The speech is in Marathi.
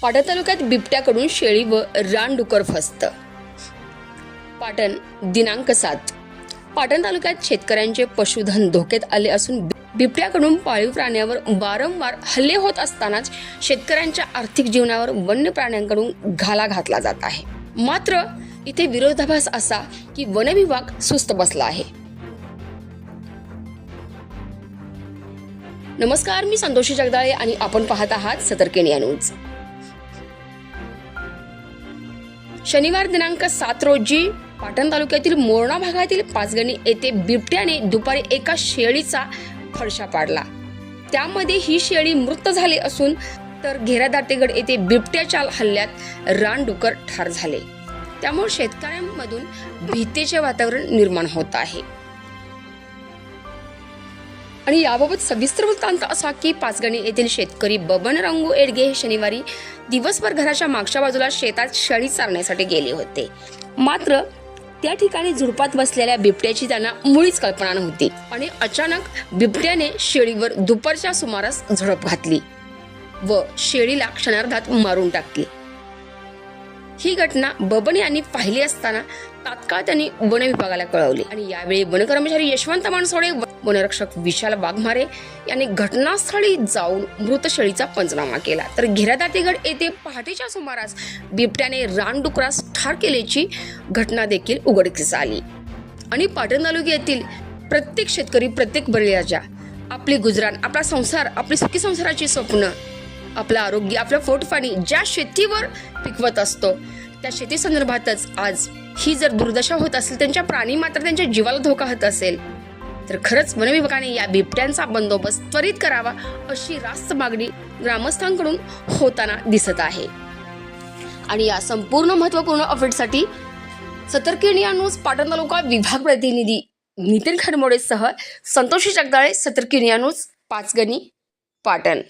पाटण तालुक्यात बिबट्याकडून शेळी व रानडुकर फस्त. पाटण दिनांक 7. पाटण तालुक्यात शेतकऱ्यांचे पशुधन धोक्यात आले असून बिबट्याकडून पाळीव प्राण्यांवर वारंवार हल्ले होत असतानाच शेतकऱ्यांच्या आर्थिक जीवनावर वन्य प्राण्यांकडून घाला घातला जात आहे. मात्र इथे विरोधाभास असा की वन विभाग सुस्त बसला आहे. नमस्कार, मी संतोषी जगदाळे आणि आपण पाहत आहात सतर्क इंडिया न्यूज. शनिवार दिनांक 7 रोजी पाटण तालुक्यातील मोरणा भागातील पाचगणी येथे बिबट्याने दुपारी एका शेळीचा फडशा पाडला. त्यामध्ये ही शेळी मृत झाली असून तर घेरादातेगड येथे बिबट्याच्या हल्ल्यात रानडुकर ठार झाले. त्यामुळे शेतकऱ्यांमधून भीतीचे वातावरण निर्माण होत आहे. आणि याबाबत सविस्तर वृत्तांत असा की पाचगणी येथील शेतकरी बबन रंगू एडगे हे शनिवारी दिवसभर घराच्या मागच्या बाजूला शेतात शेळी चारण्यासाठी गेले होते. मात्र त्या ठिकाणी झुडपात बसलेल्या बिबट्याची त्यांना मुळीच कल्पना नव्हती आणि अचानक बिबट्याने शेळीवर दुपारच्या सुमारास झडप घातली व शेळीला क्षणार्धात मारून टाकली. ही घटना बबन यांनी पाहिली असताना तात्काळ त्यांनी वन विभागाला कळवली आणि यावेळी वन कर्मचारी यशवंत मानसोडे, वनरक्षक विशाल वाघमारे यांनी घटनास्थळी जाऊन मृत शेळीचा पंचनामा केला. तर घेरादातेगड येथे पहाटेच्या सुमारास बिबट्याने रानडुकरास ठार केल्याची घटना देखील उघडकीस आली. आणि पाटण तालुक्यातील प्रत्येक शेतकरी, प्रत्येक बळीराजा आपली गुजराण, आपला संसार, आपली सुखी संसाराची स्वप्न, आपलं आरोग्य, आपलं पोटपाणी ज्या शेतीवर पिकवत असतो त्या शेती संदर्भातच आज ही जर दुर्दशा होत असेल, त्यांच्या प्राणी मात्र त्यांच्या जीवाला धोका होत असेल तर खरंच वन विभागाने या बिबट्यांचा बंदोबस्त त्वरित करावा अशी रास्त मागणी ग्रामस्थांकडून होताना दिसत आहे. आणि या संपूर्ण महत्त्वपूर्ण अपडेटसाठी सतर्क इंडिया न्यूज पाटण तालुका विभाग प्रतिनिधी नितीन खडमोडेसह संतोषी जगदाळे, सतर्क इंडिया न्यूज, पाचगणी, पाटण.